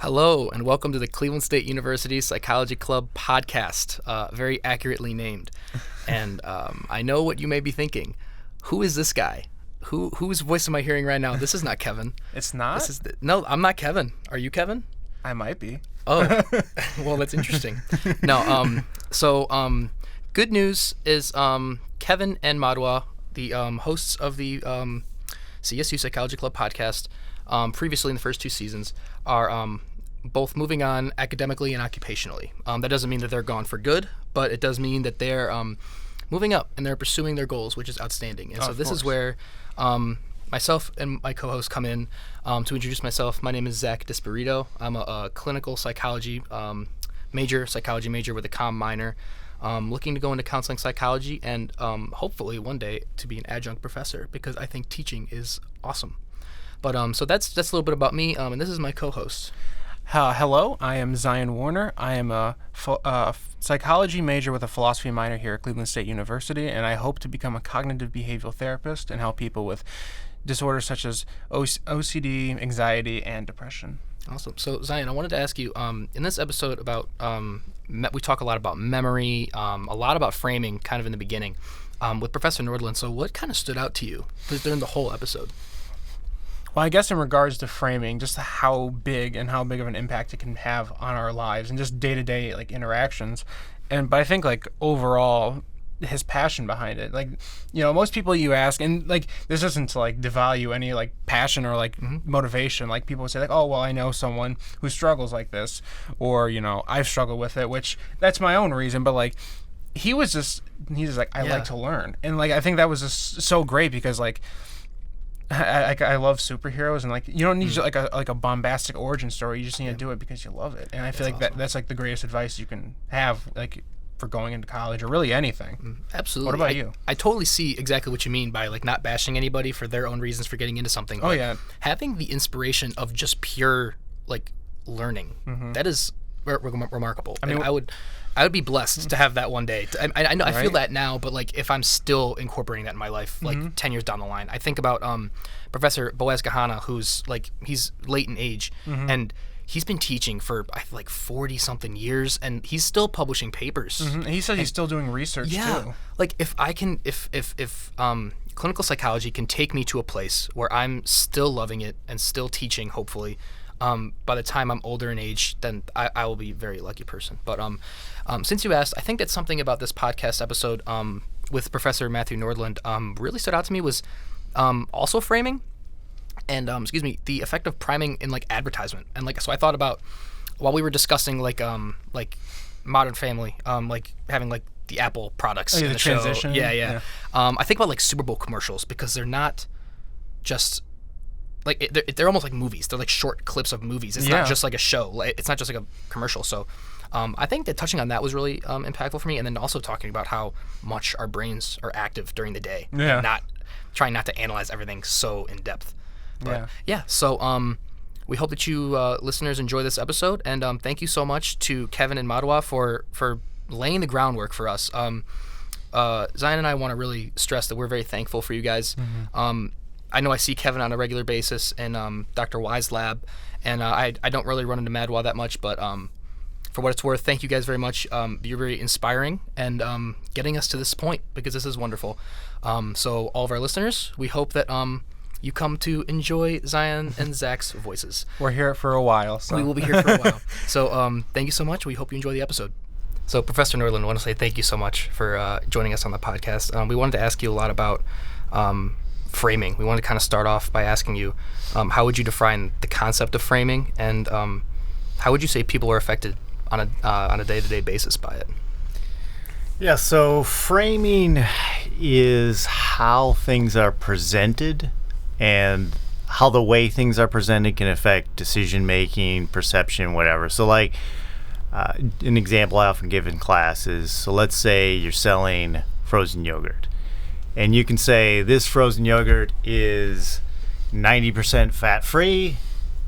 Hello, and welcome to the Cleveland State University Psychology Club podcast, very accurately named. And I know what you may be thinking. Who is this guy? Whose voice am I hearing right now? This is not Kevin. It's not? No, I'm not Kevin. Are you Kevin? I might be. Oh, well, that's interesting. No, good news is Kevin and Madwa, the hosts of the CSU Psychology Club podcast, previously in the first two seasons, are both moving on academically and occupationally. That doesn't mean that they're gone for good, but it does mean that they're moving up and they're pursuing their goals, which is outstanding. And so this is where myself and my co-host come in to introduce myself. My name is Zach Disperito. I'm a clinical psychology major with a comm minor, looking to go into counseling psychology and hopefully one day to be an adjunct professor because I think teaching is awesome. But so that's a little bit about me, and this is my co-host. Hello, I am Zion Warner. I am a psychology major with a philosophy minor here at Cleveland State University, and I hope to become a cognitive behavioral therapist and help people with disorders such as OCD, anxiety, and depression. Awesome. So Zion, I wanted to ask you, in this episode about, we talk a lot about memory, a lot about framing kind of in the beginning with Professor Nordlund. So what kind of stood out to you during the whole episode? Well, I guess in regards to framing, just how big of an impact it can have on our lives and just day-to-day interactions. But I think overall his passion behind it. Most people you ask, and this isn't to devalue any passion or motivation. People would say oh well, I know someone who struggles like this, or I've struggled with it, which that's my own reason, but he's just I like to learn. And I think that was just so great because I love superheroes, and you don't need a bombastic origin story. You just need to do it because you love it. And I feel awesome. that's the greatest advice you can have for going into college or really anything. Absolutely. What about you? I totally see exactly what you mean by not bashing anybody for their own reasons for getting into something. Oh yeah. Having the inspiration of just pure learning, that is remarkable. I mean, I would be blessed to have that one day. I know, right? I feel that now, but if I'm still incorporating that in my life, 10 years down the line, I think about Professor Boaz Gahana, who's he's late in age, and he's been teaching for 40 something years, and he's still publishing papers. And he said he's still doing research too. If clinical psychology can take me to a place where I'm still loving it and still teaching, hopefully. By the time I'm older in age, then I will be a very lucky person. But since you asked, I think that something about this podcast episode with Professor Matthew Nordlund really stood out to me was also framing and the effect of priming in advertisement. And so I thought about while we were discussing Modern Family, having the Apple products in the transition. Show. Yeah. I think about Super Bowl commercials because they're not just they're almost like movies. They're short clips of movies. It's not just a show. It's not just a commercial. So I think that touching on that was really impactful for me. And then also talking about how much our brains are active during the day. Yeah. And trying not to analyze everything so in depth. But, yeah. So we hope that you listeners enjoy this episode. And thank you so much to Kevin and Madwa for laying the groundwork for us. Zion and I want to really stress that we're very thankful for you guys. I know I see Kevin on a regular basis in Dr. Y's lab, and I don't really run into Madwa that much, but for what it's worth, thank you guys very much. You're very inspiring and getting us to this point because this is wonderful. So all of our listeners, we hope that you come to enjoy Zion and Zach's voices. We're here for a while. So. We will be here for a while. So thank you so much. We hope you enjoy the episode. So Professor Nordlund, I want to say thank you so much for joining us on the podcast. We wanted to ask you a lot about framing. We wanted to kind of start off by asking you, how would you define the concept of framing, and how would you say people are affected on a day-to-day basis by it? Yeah, so framing is how things are presented and how the way things are presented can affect decision-making, perception, whatever. So an example I often give in class is, so let's say you're selling frozen yogurt. And you can say this frozen yogurt is 90% fat-free,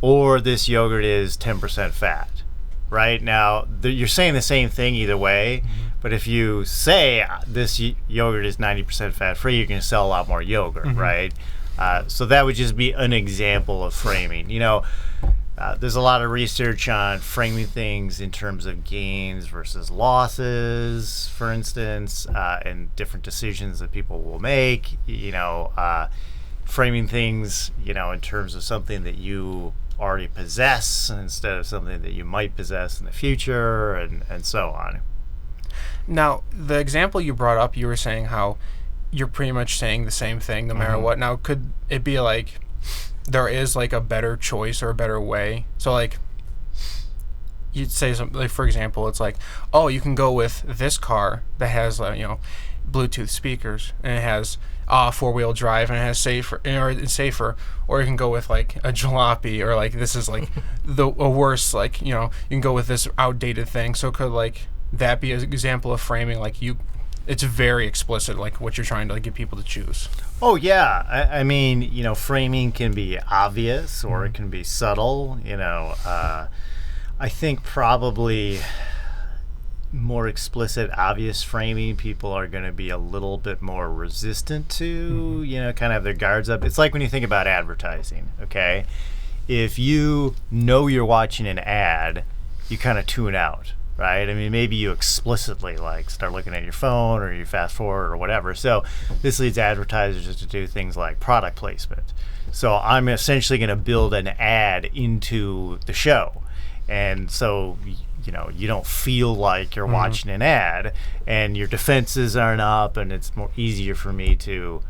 or this yogurt is 10% fat, right? Now, you're saying the same thing either way, but if you say this yogurt is 90% fat-free, you're going to sell a lot more yogurt, right? So that would just be an example of framing. there's a lot of research on framing things in terms of gains versus losses, for instance, and different decisions that people will make. Framing things, in terms of something that you already possess instead of something that you might possess in the future, and so on. Now, the example you brought up, you were saying how you're pretty much saying the same thing no matter what. Now, could it be like there is like a better choice or a better way? So like you'd say something like, for example, it's like, oh, you can go with this car that has Bluetooth speakers and it has 4-wheel drive and it has safer, or you can go with like a jalopy, or like this is like a worse, like you can go with this outdated thing. So could like that be an example of framing, like it's very explicit, like what you're trying to get people to choose? Oh yeah, I mean, framing can be obvious or it can be subtle. I think probably more explicit, obvious framing, people are going to be a little bit more resistant to, kind of have their guards up. It's like when you think about advertising, okay? If you know you're watching an ad, you kind of tune out, right? I mean, maybe you explicitly start looking at your phone or you fast forward or whatever. So this leads advertisers to do things like product placement. So I'm essentially going to build an ad into the show. And so you don't feel like you're watching an ad, and your defenses aren't up, and it's more easier for me to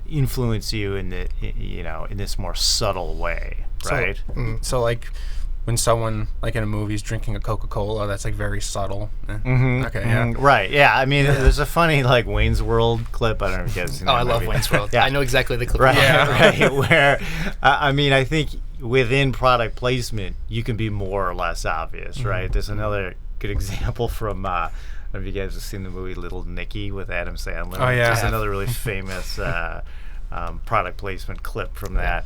influence you in this more subtle way, right? So like when someone like in a movie is drinking a Coca-Cola, that's like very subtle. Okay, yeah, right, yeah. I mean, there's a funny like Wayne's World clip. I don't know if you guys have seen that movie. Love Wayne's World. Yeah. I know exactly the clip. Right, right. Where I think within product placement, you can be more or less obvious, right? There's another good example from, I don't know if you guys have seen the movie Little Nicky with Adam Sandler. Oh, yeah. Just another really famous product placement clip from that.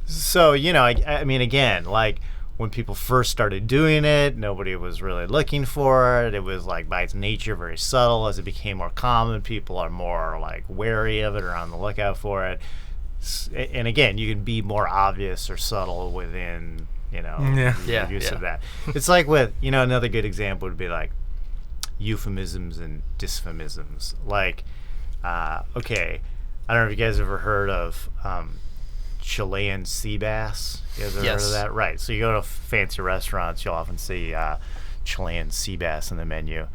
So, I mean, again, like when people first started doing it, nobody was really looking for it. It was like by its nature very subtle. As it became more common, people are more like wary of it or on the lookout for it. And again, you can be more obvious or subtle within, the use of that. It's like with, another good example would be like euphemisms and dysphemisms. Like, okay, I don't know if you guys have ever heard of Chilean sea bass. You guys ever heard of that? Right. So you go to fancy restaurants, you'll often see Chilean sea bass in the menu.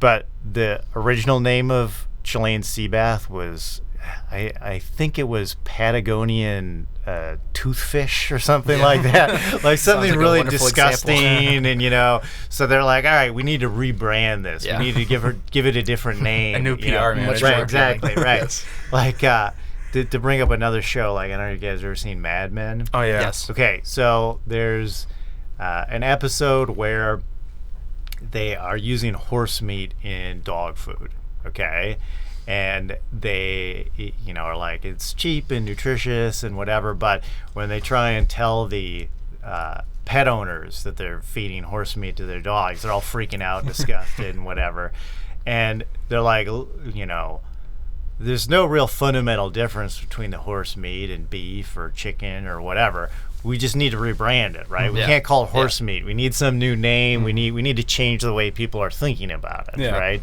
But the original name of Chilean sea bass was, I think it was Patagonian toothfish or something like that. Like something like really disgusting. And, so they're like, all right, we need to rebrand this. Yeah. We need to give it a different name. A new PR manager. Right, exactly, right. Yes. Like, to bring up another show, like, I don't know if you guys have ever seen Mad Men. Oh, yeah. Yes. Okay, so there's an episode where they are using horse meat in dog food, okay? And they, are like, it's cheap and nutritious and whatever, but when they try and tell the pet owners that they're feeding horse meat to their dogs, they're all freaking out, disgusted and whatever. And they're like, there's no real fundamental difference between the horse meat and beef or chicken or whatever. We just need to rebrand it, right? We can't call it horse meat. We need some new name. We need to change the way people are thinking about it, right?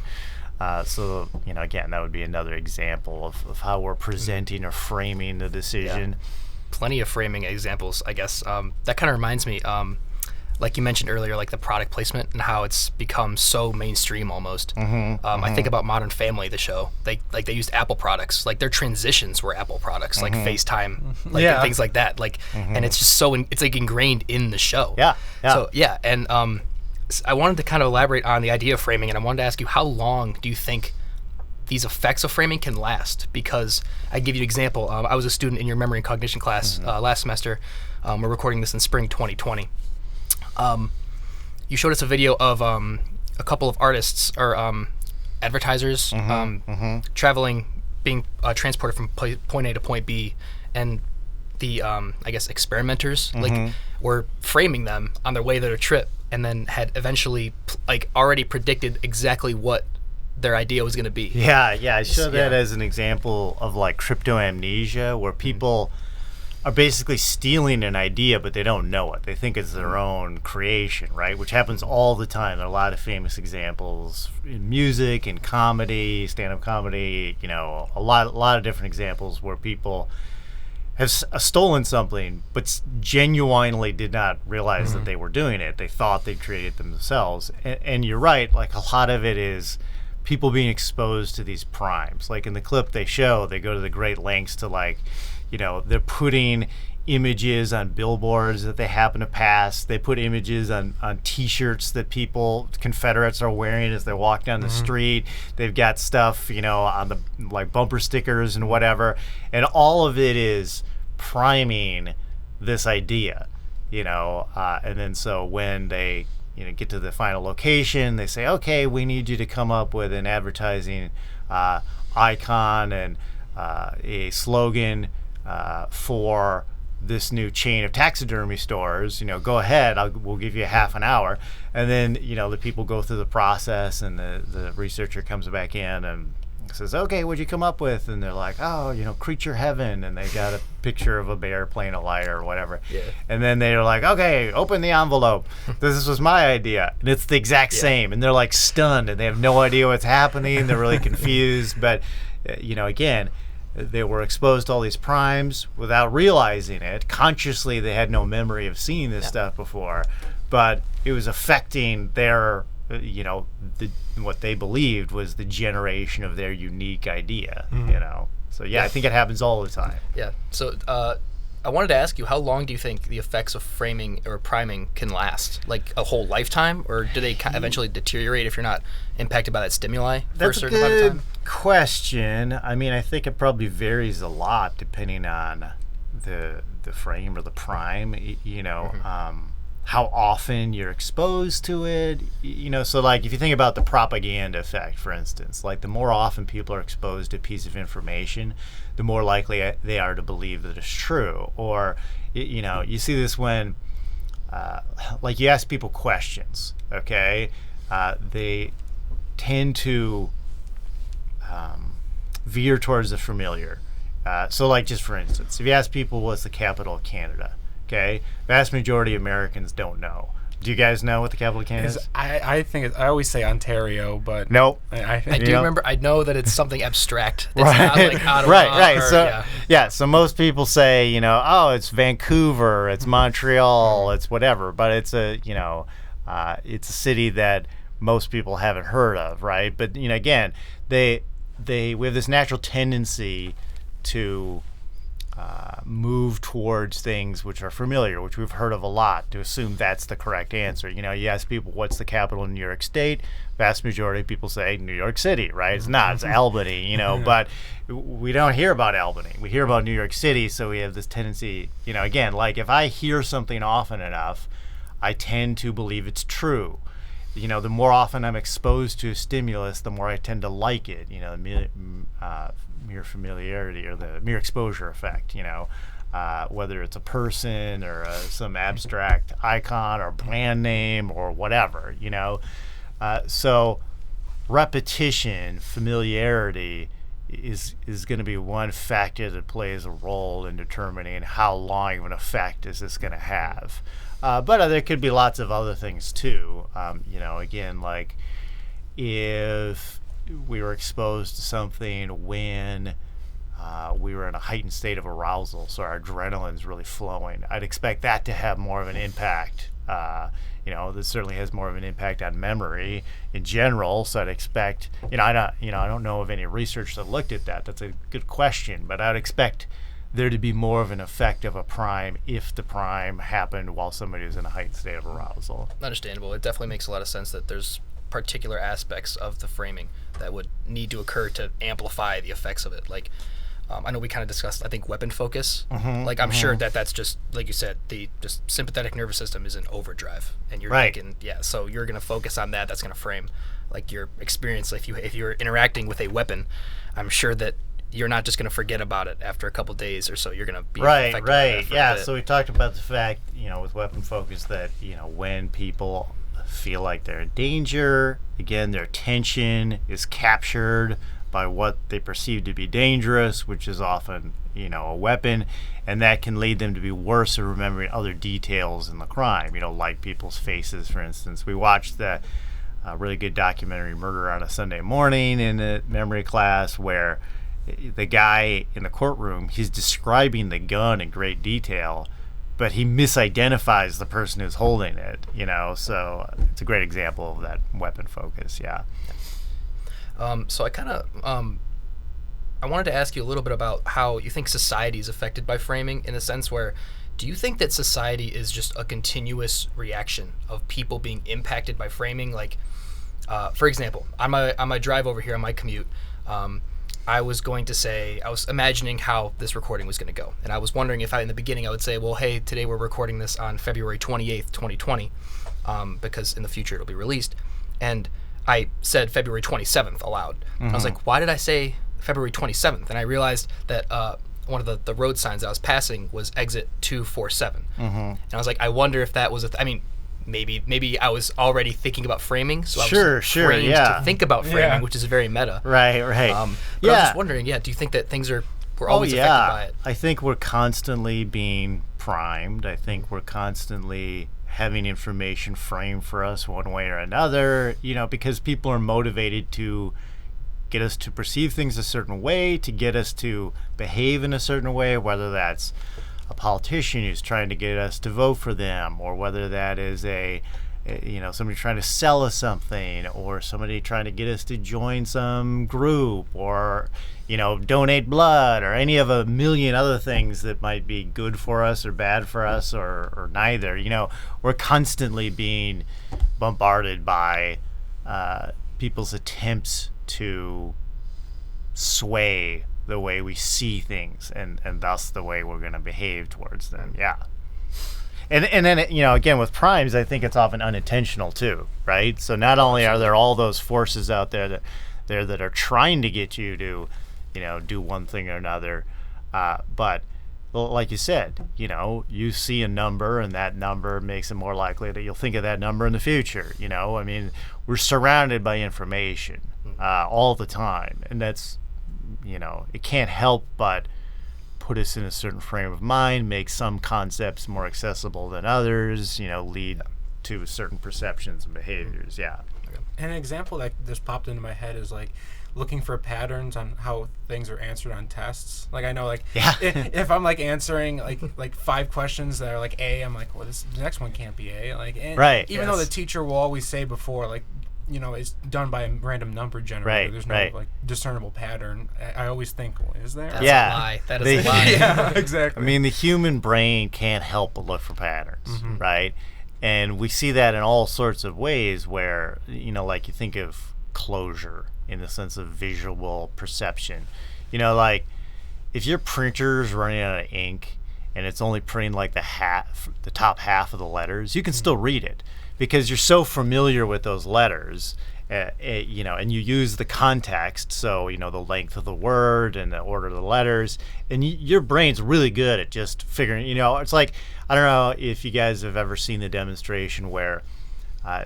So, again, that would be another example of how we're presenting or framing the decision. Yeah. Plenty of framing examples, I guess. That kind of reminds me, like you mentioned earlier, like the product placement and how it's become so mainstream almost. I think about Modern Family, the show. They used Apple products. Like their transitions were Apple products, like FaceTime, and things like that. Like, and it's just so it's like ingrained in the show. Yeah. So and I wanted to kind of elaborate on the idea of framing, and I wanted to ask you, how long do you think these effects of framing can last? Because I give you an example. I was a student in your memory and cognition class last semester. We're recording this in spring 2020. You showed us a video of a couple of artists or advertisers traveling, being transported from point A to point B, and the I guess experimenters were framing them on their way to their trip, and then had eventually already predicted exactly what their idea was going to be. Yeah, I showed that as an example of like crypto amnesia, where people are basically stealing an idea, but they don't know it. They think it's their own creation, right? Which happens all the time. There are a lot of famous examples in music, in comedy, stand-up comedy, a lot of different examples where people have stolen something, but genuinely did not realize that they were doing it. They thought they created them themselves. And you're right, like a lot of it is people being exposed to these primes. Like in the clip they show, they go to the great lengths to they're putting images on billboards that they happen to pass. They put images on T-shirts that Confederates are wearing as they walk down the street. They've got stuff, on the bumper stickers and whatever. And all of it is priming this idea, and then so when they get to the final location, they say, okay, we need you to come up with an advertising icon and a slogan for this new chain of taxidermy stores. Go ahead, we'll give you half an hour. And then the people go through the process, and the researcher comes back in and says, okay, what'd you come up with? And they're like, oh, creature heaven, and they got a picture of a bear playing a lyre or whatever. And then they're like, okay, open the envelope, this was my idea. And it's the exact same, and they're like stunned, and they have no idea what's happening. They're really confused. But again, they were exposed to all these primes without realizing it. Consciously, they had no memory of seeing this stuff before, but it was affecting their, what they believed was the generation of their unique idea, So, I think it happens all the time. Yeah. So, I wanted to ask you, how long do you think the effects of framing or priming can last? Like a whole lifetime? Or do they eventually deteriorate if you're not impacted by that stimuli for a certain amount of time? Question. I mean, I think it probably varies a lot depending on the frame or the prime, how often you're exposed to it, so like if you think about the propaganda effect, for instance, like the more often people are exposed to a piece of information, the more likely they are to believe that it's true. Or you see this when like you ask people questions, okay, they tend to veer towards the familiar. So like, just for instance, if you ask people what's the capital of Canada, okay, vast majority of Americans don't know. Do you guys know what the capital of Canada is? I think I always say Ontario, but nope. I do remember. I know that it's something abstract. It's not like Ottawa. Right. Or, So most people say, oh, it's Vancouver, it's Montreal, it's whatever, but it's it's a city that most people haven't heard of, right? But again, we have this natural tendency to move towards things which are familiar, which we've heard of a lot, to assume that's the correct answer. You ask people what's the capital of New York State, vast majority of people say New York City, right? It's not, it's Albany, but we don't hear about Albany. We hear about New York City, so we have this tendency, again, like if I hear something often enough, I tend to believe it's true. The more often I'm exposed to a stimulus, the more I tend to like it, the mere familiarity or the mere exposure effect, whether it's a person or some abstract icon or brand name or whatever, so repetition, familiarity is going to be one factor that plays a role in determining how long of an effect is this going to have. But there could be lots of other things too. Again, like if we were exposed to something when we were in a heightened state of arousal, so our adrenaline's really flowing, I'd expect that to have more of an impact. This certainly has more of an impact on memory in general. So I'd expect, I don't know of any research that looked at that. That's a good question, but I'd expect there to be more of an effect of a prime if the prime happened while somebody was in a heightened state of arousal. Understandable. It definitely makes a lot of sense that there's particular aspects of the framing that would need to occur to amplify the effects of it. Like, I know we kind of discussed, I think, weapon focus. I'm sure that's just, like you said, the just sympathetic nervous system is in overdrive, and you're thinking, so you're going to focus on that. That's going to frame like your experience. Like if you're interacting with a weapon, I'm sure that you're not just going to forget about it after a couple days or so. You're going to be affected by that for a bit. So we talked about the fact, with weapon focus that, when people feel like they're in danger, again, their attention is captured by what they perceive to be dangerous, which is often, a weapon, and that can lead them to be worse at remembering other details in the crime, like people's faces, for instance. We watched the really good documentary Murder on a Sunday Morning in a memory class, where the guy in the courtroom, he's describing the gun in great detail, but he misidentifies the person who's holding it, so it's a great example of that weapon focus. Yeah. So I wanted to ask you a little bit about how you think society is affected by framing, in the sense where, do you think that society is just a continuous reaction of people being impacted by framing? Like, for example, on my drive over here, on my commute, I was imagining how this recording was going to go. And I was wondering if in the beginning I would say, well, hey, today we're recording this on February 28th, 2020, because in the future it'll be released. And I said February 27th aloud. Mm-hmm. I was like, why did I say February 27th? And I realized that one of the road signs that I was passing was exit 247. Mm-hmm. And I was like, I wonder if that was maybe I was already thinking about framing, so I was framed to think about framing, which is very meta. Right. But I was just wondering, do you think that we're always affected by it? I think we're constantly being primed. I think we're constantly having information framed for us one way or another, because people are motivated to get us to perceive things a certain way, to get us to behave in a certain way, whether that's a politician who's trying to get us to vote for them, or whether that is somebody trying to sell us something, or somebody trying to get us to join some group, or donate blood, or any of a million other things that might be good for us or bad for us, or neither. We're constantly being bombarded by people's attempts to sway the way we see things, and thus the way we're going to behave towards them. Yeah. And then, again, with primes, I think it's often unintentional too, right? So not only are there all those forces out there that are trying to get you to, do one thing or another, but like you said, you see a number, and that number makes it more likely that you'll think of that number in the future. We're surrounded by information all the time, and that's, it can't help but put us in a certain frame of mind, make some concepts more accessible than others, lead to certain perceptions and behaviors. Yeah. And an example that just popped into my head is like looking for patterns on how things are answered on tests. Like, I know, like, if I'm like answering like 5 questions that are like A, I'm like, well, the next one can't be A. Like, right. Even though the teacher will always say before, like, it's done by a random number generator. Right, there's no like discernible pattern. I always think, well, is there? That's a lie. That is a lie. Yeah, exactly. I mean, the human brain can't help but look for patterns, right? And we see that in all sorts of ways where, like you think of closure in the sense of visual perception. Like if your printer's running out of ink and it's only printing like the top half of the letters, you can still read it, because you're so familiar with those letters, and you use the context, so the length of the word and the order of the letters, and your brain's really good at just figuring. It's like, I don't know if you guys have ever seen the demonstration where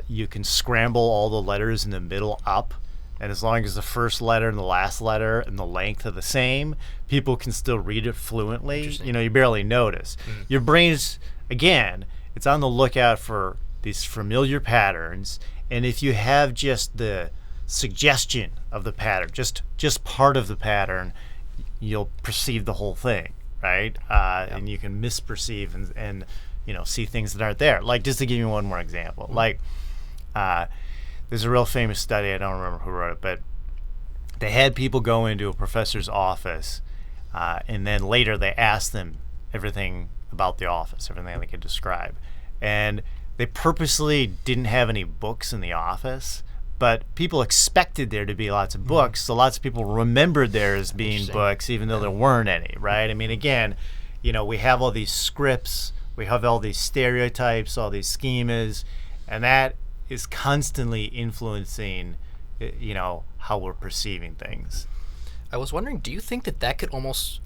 you can scramble all the letters in the middle up, and as long as the first letter and the last letter and the length are the same, people can still read it fluently. You barely notice. Your brain's, again, it's on the lookout for these familiar patterns, and if you have just the suggestion of the pattern, just part of the pattern, you'll perceive the whole thing, right? And you can misperceive and see things that aren't there. Like, just to give you one more example, like there's a real famous study, I don't remember who wrote it, but they had people go into a professor's office, and then later they asked them everything about the office, everything they could describe, and they purposely didn't have any books in the office, but people expected there to be lots of books, so lots of people remembered there as being books, even though there weren't any, right? I mean, again, we have all these scripts, we have all these stereotypes, all these schemas, and that is constantly influencing, how we're perceiving things. I was wondering, do you think that could almost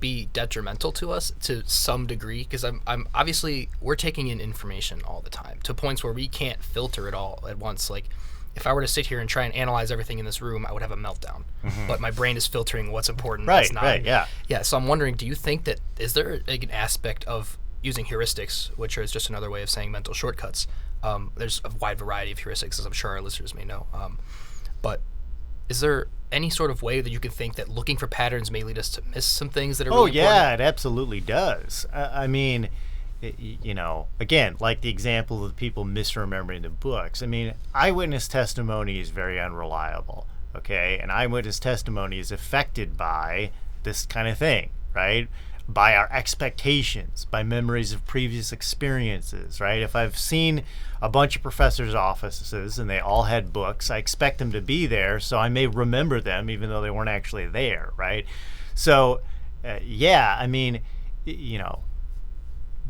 be detrimental to us to some degree? Because I'm obviously, we're taking in information all the time to points where we can't filter it all at once. Like, if I were to sit here and try and analyze everything in this room, I would have a meltdown. But my brain is filtering what's important, what's not. Right, yeah. Yeah, so I'm wondering, do you think that, is there like an aspect of using heuristics, which is just another way of saying mental shortcuts? There's a wide variety of heuristics, as I'm sure our listeners may know. But is there any sort of way that you can think that looking for patterns may lead us to miss some things that are really important? Yeah, it absolutely does. I mean, again, like the example of people misremembering the books. I mean, eyewitness testimony is very unreliable, okay? And eyewitness testimony is affected by this kind of thing, right? By our expectations, by memories of previous experiences, right? If I've seen a bunch of professors' offices and they all had books, I expect them to be there, so I may remember them even though they weren't actually there, right? So, I mean,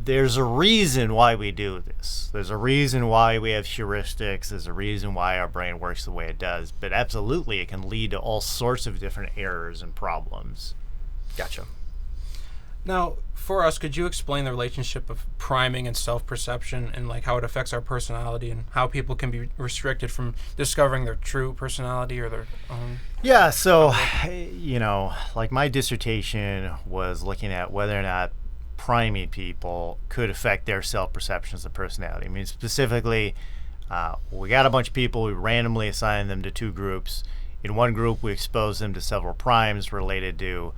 there's a reason why we do this. There's a reason why we have heuristics. There's a reason why our brain works the way it does. But absolutely, it can lead to all sorts of different errors and problems. Gotcha. Now, for us, could you explain the relationship of priming and self-perception and like how it affects our personality and how people can be restricted from discovering their true personality or their own? Yeah, so, like my dissertation was looking at whether or not priming people could affect their self-perceptions of personality. I mean, specifically, we got a bunch of people, we randomly assigned them to two groups. In one group, we exposed them to several primes related to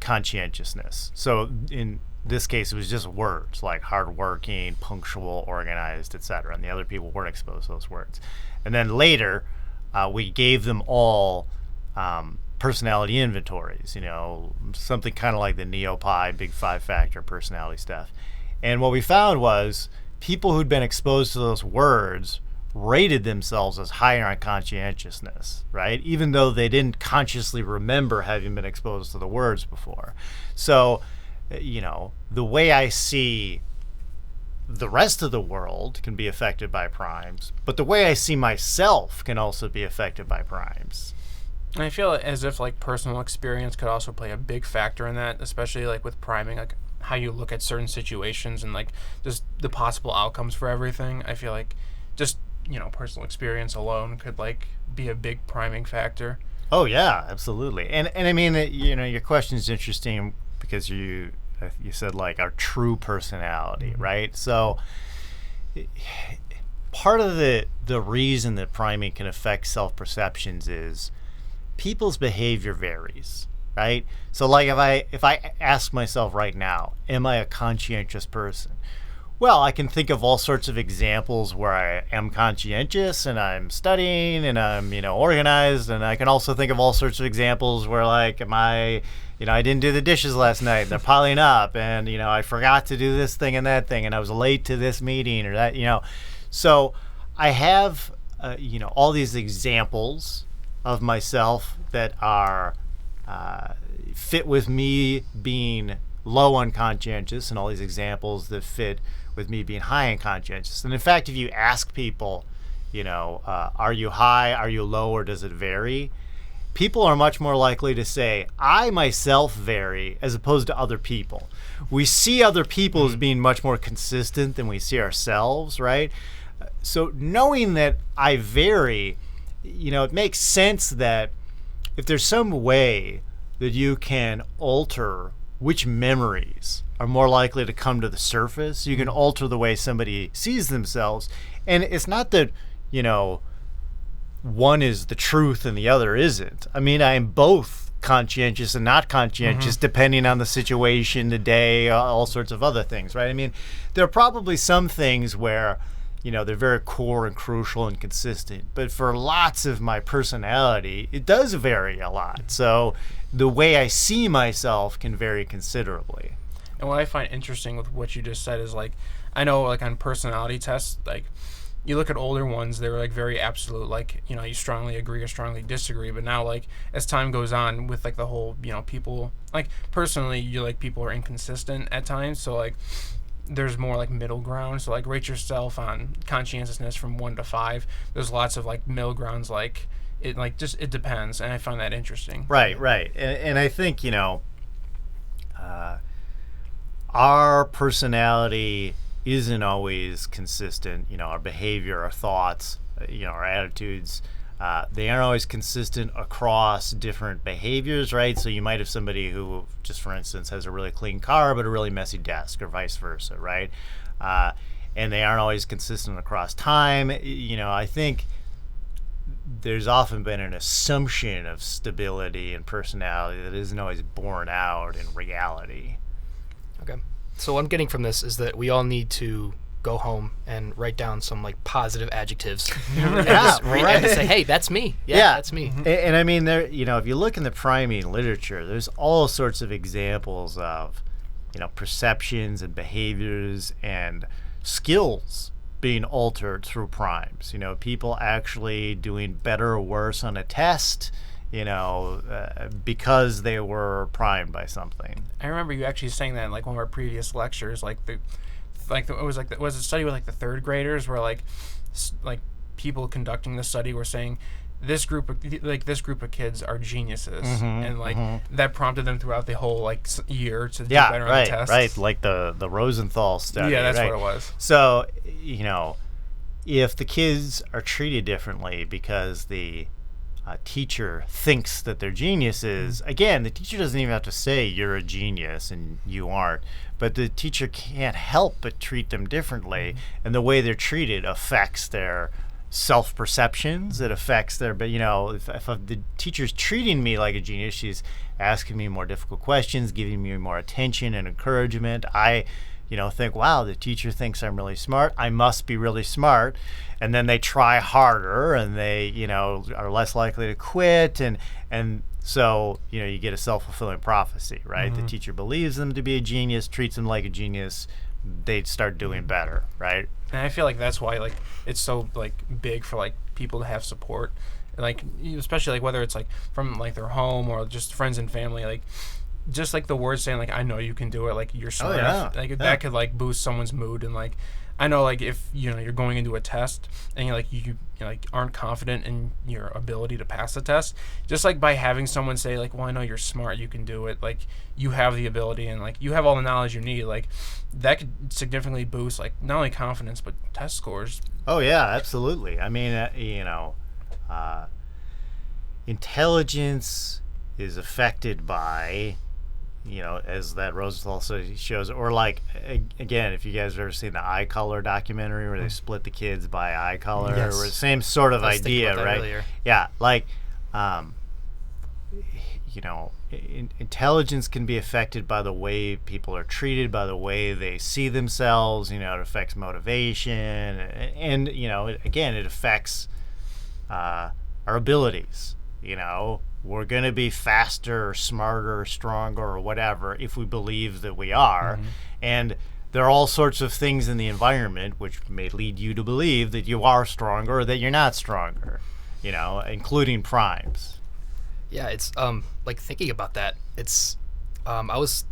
conscientiousness. So in this case, it was just words like hardworking, punctual, organized, etc. And the other people weren't exposed to those words. And then later, we gave them all personality inventories, something kind of like the Neopi, big 5-factor personality stuff. And what we found was people who'd been exposed to those words rated themselves as higher on conscientiousness, right? Even though they didn't consciously remember having been exposed to the words before. So, the way I see the rest of the world can be affected by primes, but the way I see myself can also be affected by primes. And I feel as if like personal experience could also play a big factor in that, especially like with priming, like how you look at certain situations and like just the possible outcomes for everything. I feel like just personal experience alone could like be a big priming factor. Oh yeah, absolutely. And I mean, your question is interesting because you said like our true personality, right? So part of the reason that priming can affect self-perceptions is people's behavior varies, right? So like if I ask myself right now, am I a conscientious person? Well, I can think of all sorts of examples where I am conscientious and I'm studying and I'm, organized. And I can also think of all sorts of examples where like, I didn't do the dishes last night. They're piling up and, I forgot to do this thing and that thing and I was late to this meeting or that, So I have, all these examples of myself that are fit with me being low on conscientious and all these examples that fit with me being high on conscientious. And in fact, if you ask people, are you high, are you low, or does it vary? People are much more likely to say, I myself vary, as opposed to other people. We see other people as being much more consistent than we see ourselves, right? So knowing that I vary, it makes sense that if there's some way that you can alter which memories are more likely to come to the surface, you can alter the way somebody sees themselves. And it's not that, one is the truth and the other isn't. I mean, I am both conscientious and not conscientious, depending on the situation, the day, all sorts of other things, right? I mean, there are probably some things where, they're very core and crucial and consistent. But for lots of my personality, it does vary a lot. So the way I see myself can vary considerably. And what I find interesting with what you just said is like, I know like on personality tests, like you look at older ones, they're like very absolute, like, you strongly agree or strongly disagree. But now like as time goes on with like the whole, people, like personally, you like people are inconsistent at times. So like there's more like middle ground. So like rate yourself on conscientiousness from 1 to 5. There's lots of like middle grounds, like it like just it depends, and I find that interesting. Right. And I think our personality isn't always consistent. Our behavior, our thoughts, or attitudes, they aren't always consistent across different behaviors, right? So you might have somebody who, just for instance, has a really clean car but a really messy desk, or vice versa, right? And they aren't always consistent across time. I think there's often been an assumption of stability and personality that isn't always borne out in reality. Okay. So what I'm getting from this is that we all need to go home and write down some like positive adjectives and say, hey, that's me. Yeah, that's me. And I mean, there, if you look in the priming literature, there's all sorts of examples of, perceptions and behaviors and skills being altered through primes. People actually doing better or worse on a test, because they were primed by something. I remember you actually saying that in like one of our previous lectures, it was a study with like the third graders where like people conducting the study were saying this group of kids are geniuses, and that prompted them throughout the whole year to do better on the test. Right, like the Rosenthal study. Yeah, that's right? what it was. So if the kids are treated differently because the teacher thinks that they're geniuses, again, the teacher doesn't even have to say you're a genius and you aren't, but the teacher can't help but treat them differently, and the way they're treated affects their self-perceptions. It affects their, but if the teacher's treating me like a genius, she's asking me more difficult questions, giving me more attention and encouragement, I think, wow, the teacher thinks I'm really smart, I must be really smart. And then they try harder, and they, are less likely to quit. And so, you get a self-fulfilling prophecy, right? The teacher believes them to be a genius, treats them like a genius, they'd start doing better, right? And I feel like that's why, it's so, big for, people to have support. Especially, whether it's, from, their home or just friends and family, just the words saying I know you can do it, you're smart enough, that could boost someone's mood. And I know if you're going into a test and you aren't confident in your ability to pass the test, just by having someone say well, I know you're smart, you can do it, you have the ability and you have all the knowledge you need, that could significantly boost not only confidence but test scores. Oh yeah, absolutely. I mean, intelligence is affected by, as that Rosenthal study shows, or again, if you guys have ever seen the eye color documentary where they split the kids by eye color, yes. or same sort of idea, right? Earlier. Yeah, intelligence can be affected by the way people are treated, by the way they see themselves. It affects motivation, and again, it affects our abilities. We're going to be faster, smarter, stronger, or whatever if we believe that we are. And there are all sorts of things in the environment which may lead you to believe that you are stronger or that you're not stronger, including primes. Yeah, it's thinking about that. It's I was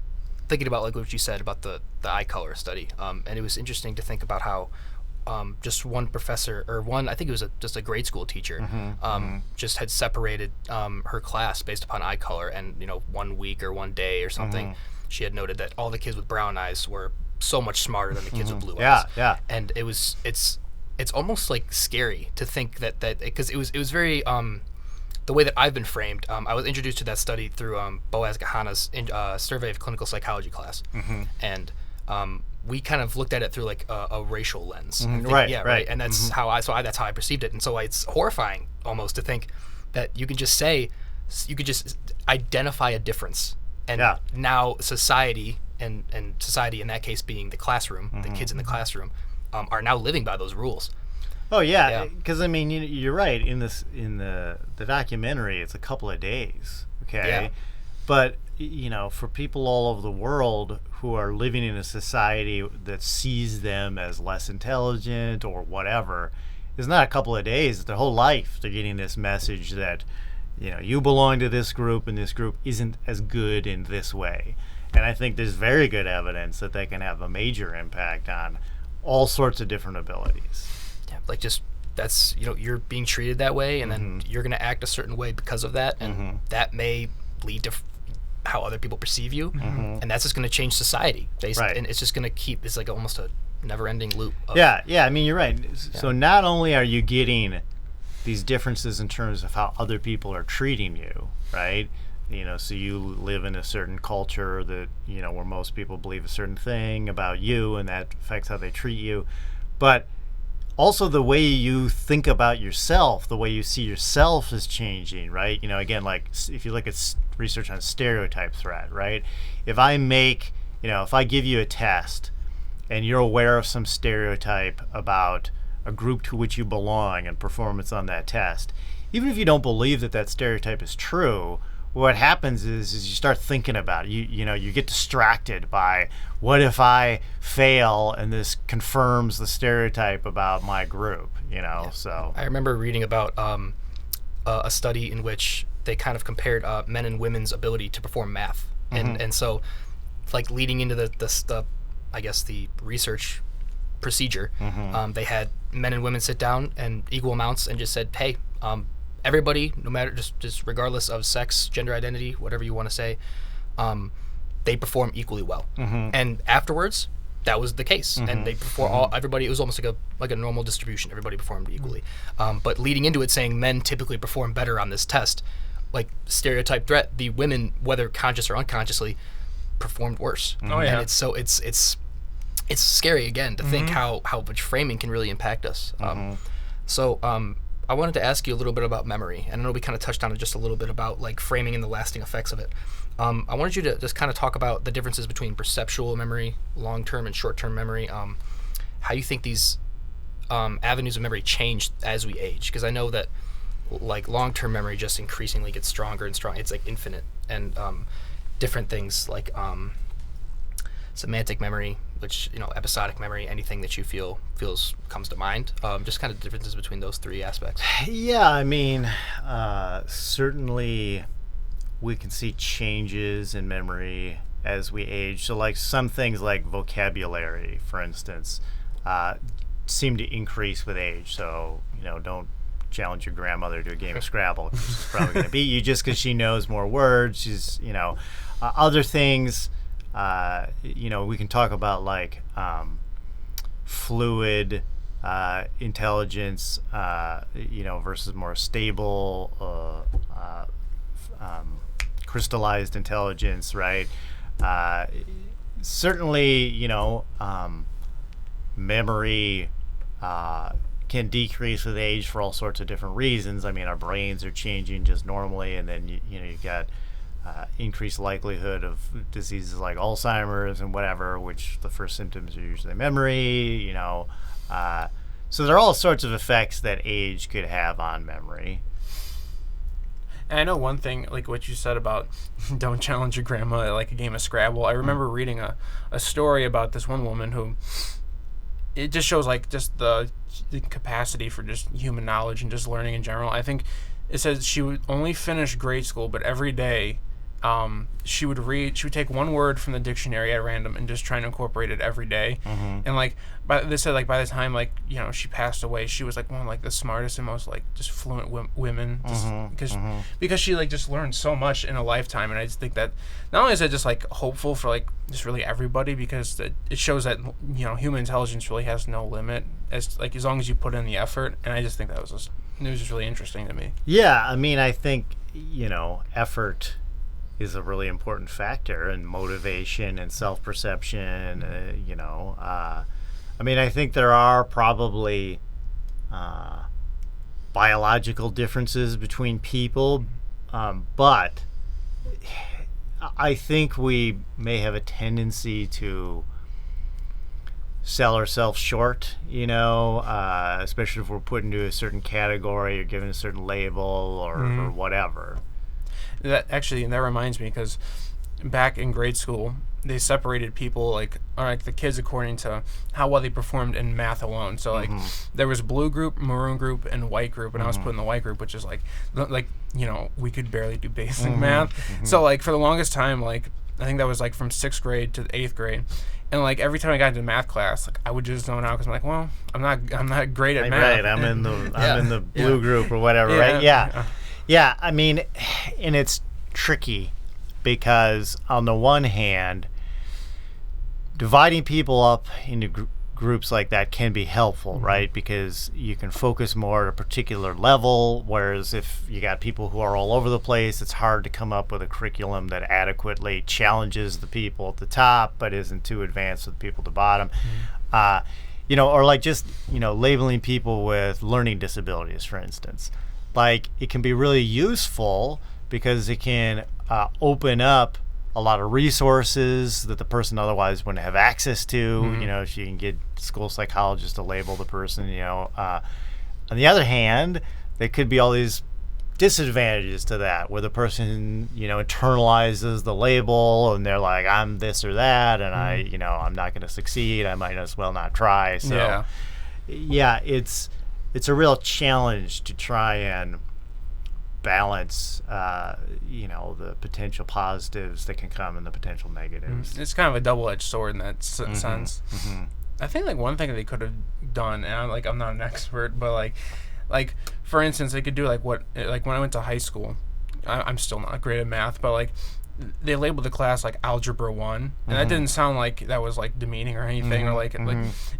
thinking about what you said about the eye color study, and it was interesting to think about how just one professor, or I think it was just a grade school teacher, just had separated her class based upon eye color, and 1 week or 1 day or something, she had noted that all the kids with brown eyes were so much smarter than the kids with blue eyes. Yeah. And it's almost scary to think that because it was very the way that I've been framed. I was introduced to that study through Boaz Gahana's survey of clinical psychology class, and we kind of looked at it through a racial lens. Right. And that's how that's how I perceived it. And so it's horrifying almost to think that you could just identify a difference, and now society and society in that case being the classroom, the kids in the classroom, are now living by those rules. Oh yeah, because I mean, you're right. In the documentary, it's a couple of days. Okay. Yeah. But for people all over the world who are living in a society that sees them as less intelligent or whatever, it's not a couple of days. It's their whole life. They're getting this message that, you belong to this group and this group isn't as good in this way. And I think there's very good evidence that they can have a major impact on all sorts of different abilities. Yeah, that's you're being treated that way, and then you're going to act a certain way because of that, and that may lead to how other people perceive you, and that's just going to change society. And it's just going to keep, it's almost never-ending loop. Yeah. I mean, you're right. So not only are you getting these differences in terms of how other people are treating you, right? So you live in a certain culture that, where most people believe a certain thing about you, and that affects how they treat you. But also the way you think about yourself, the way you see yourself is changing, right? Again, like if you look at research on stereotype threat, right? If I give you a test and you're aware of some stereotype about a group to which you belong and performance on that test, even if you don't believe that stereotype is true, what happens is you start thinking about it. You get distracted by, what if I fail and this confirms the stereotype about my group, so. I remember reading about a study in which they kind of compared men and women's ability to perform math. And so, like, leading into the I guess the research procedure, they had men and women sit down and equal amounts and just said, hey, everybody, no matter, just regardless of sex, gender identity, whatever you want to say, they perform equally well. And afterwards, that was the case. And they everybody, it was almost like a normal distribution. Everybody performed equally. But leading into it, saying men typically perform better on this test, like stereotype threat, the women, whether conscious or unconsciously, performed worse. Oh yeah. And it's scary again to think how much framing can really impact us. So I wanted to ask you a little bit about memory, and I know we kind of touched on it just a little bit about like framing and the lasting effects of it. I wanted you to just kind of talk about the differences between perceptual memory, long-term and short-term memory, how you think these avenues of memory change as we age, because I know that like long-term memory just increasingly gets stronger and stronger. It's like infinite, and different things like semantic memory, which, episodic memory, anything that you feels comes to mind. Just kind of differences between those three aspects. Yeah, I mean, certainly we can see changes in memory as we age. So like some things like vocabulary, for instance, seem to increase with age. So, don't challenge your grandmother to a game of Scrabble. She's probably going to beat you just because she knows more words. She's, other things, we can talk about like fluid intelligence, versus more stable, crystallized intelligence, right? Certainly, memory can decrease with age for all sorts of different reasons. I mean, our brains are changing just normally, and then you've got increased likelihood of diseases like Alzheimer's and whatever, which the first symptoms are usually memory. So there are all sorts of effects that age could have on memory. And I know one thing, like what you said about don't challenge your grandma at like a game of Scrabble. I remember reading a story about this one woman who, it just shows like just the capacity for just human knowledge and just learning in general. I think it says she would only finish grade school, but every day she would take one word from the dictionary at random and just try and incorporate it every day. And like they said, like by the time like she passed away, she was like one of like the smartest and most like just fluent women, just because she like just learned so much in a lifetime. And I just think that not only is it just like hopeful for like just really everybody, because it shows that human intelligence really has no limit as long as you put in the effort. And I just think that was just really interesting to me. Yeah, I mean, I think effort is a really important factor, and motivation and self-perception. I mean, I think there are probably biological differences between people, but I think we may have a tendency to sell ourselves short, especially if we're put into a certain category or given a certain label or whatever. That reminds me, because back in grade school, they separated people like the kids according to how well they performed in math alone. So like there was blue group, maroon group, and white group, and I was put in the white group, which is like we could barely do basic math. So like for the longest time, like I think that was like from 6th grade to 8th grade. And like every time I got into math class, like I would just zone out because I'm like, well, I'm not great at math. Right, I'm in the blue group or whatever, right? Yeah. I mean, and it's tricky because on the one hand, dividing people up into groups like that can be helpful, right? Because you can focus more at a particular level, whereas if you got people who are all over the place, it's hard to come up with a curriculum that adequately challenges the people at the top but isn't too advanced with the people at the bottom. Or like just, labeling people with learning disabilities, for instance. Like, it can be really useful because it can open up a lot of resources that the person otherwise wouldn't have access to. If you can get school psychologists to label the person, on the other hand, there could be all these disadvantages to that, where the person, internalizes the label and they're like, I'm this or that, and I'm not going to succeed. I might as well not try. So, it's a real challenge to try and balance, the potential positives that can come and the potential negatives. It's kind of a double-edged sword in that sense. I think like one thing that they could have done, and I'm not an expert, but like for instance, they could do when I went to high school. I'm still not great at math, but they labeled the class like Algebra 1, and that didn't sound like that was like demeaning or anything, or like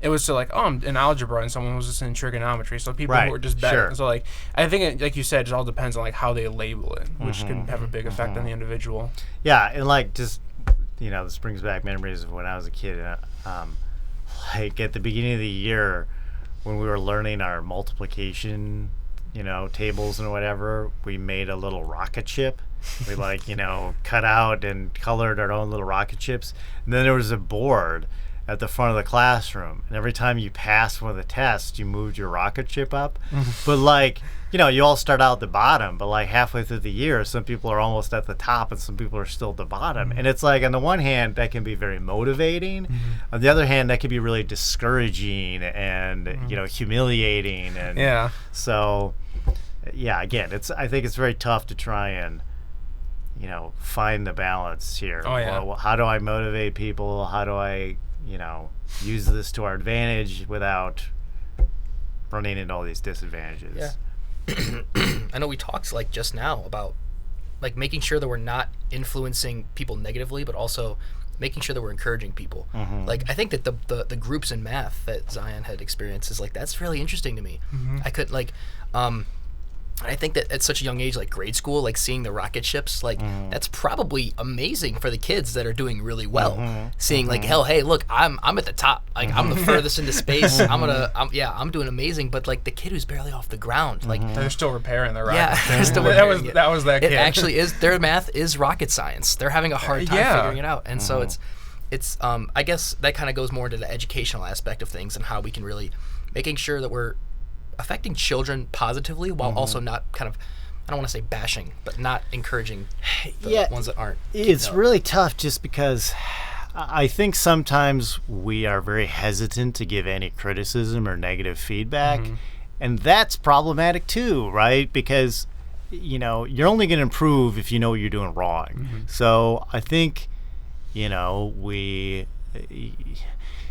it was still I'm in algebra, and someone was just in trigonometry, so people who were just better. So I think like you said, it just all depends on how they label it, which can have a big effect on the individual. Yeah, and just this brings back memories of when I was a kid. At the beginning of the year, when we were learning our multiplication, tables and whatever, we made a little rocket ship. We cut out and colored our own little rocket ships. And then there was a board at the front of the classroom. And every time you passed one of the tests, you moved your rocket ship up. But you all start out at the bottom, but halfway through the year, some people are almost at the top and some people are still at the bottom. And it's on the one hand, that can be very motivating. On the other hand, that can be really discouraging and, humiliating. And so, again, I think it's very tough to try and, find the balance here. Well, how do I motivate people? How do I, use this to our advantage without running into all these disadvantages? Yeah. I know we talked just now about making sure that we're not influencing people negatively, but also making sure that we're encouraging people. I think that the groups in math that Zion had experienced is that's really interesting to me. I could I think that at such a young age, grade school, seeing the rocket ships, that's probably amazing for the kids that are doing really well. Seeing hell, hey, look, I'm at the top. I'm the furthest into space. I'm doing amazing. But the kid who's barely off the ground, they're still repairing their rocket. Yeah, they're still repairing it. That was that kid. It actually is. Their math is rocket science. They're having a hard time figuring it out, and so it's I guess that kind of goes more into the educational aspect of things and how we can really making sure that we're affecting children positively while also not I don't want to say bashing, but not encouraging the ones that aren't. It's really tough just because I think sometimes we are very hesitant to give any criticism or negative feedback. And that's problematic too, right? Because, you're only going to improve if you know what you're doing wrong. So I think, we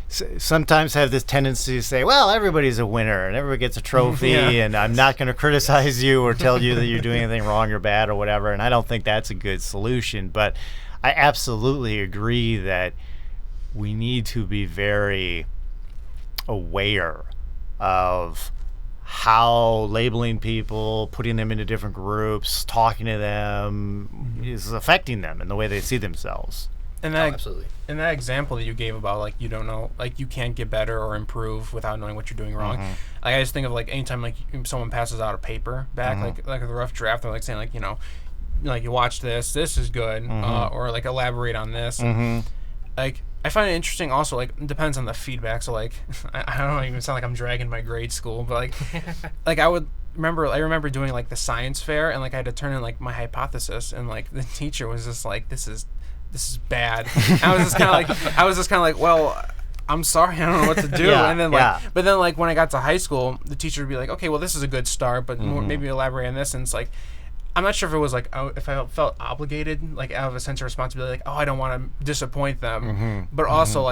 sometimes have this tendency to say, well, everybody's a winner and everybody gets a trophy and I'm not going to criticize you or tell you that you're doing anything wrong or bad or whatever. And I don't think that's a good solution. But I absolutely agree that we need to be very aware of how labeling people, putting them into different groups, talking to them is affecting them in the way they see themselves. And absolutely. And that example that you gave about you don't know, you can't get better or improve without knowing what you're doing wrong. I just think of anytime someone passes out a paper back, like a rough draft, they're saying you watch this is good, or elaborate on this. I find it interesting also, it depends on the feedback. So I don't even sound like I'm dragging my grade school, but I remember doing the science fair, and I had to turn in my hypothesis, and the teacher was just this is bad. I was just kind of like, well, I'm sorry, I don't know what to do. And then but then when I got to high school, the teacher would be like, okay, well, this is a good start, but maybe elaborate on this. And it's I'm not sure if it was if I felt obligated, out of a sense of responsibility, I don't want to disappoint them, but also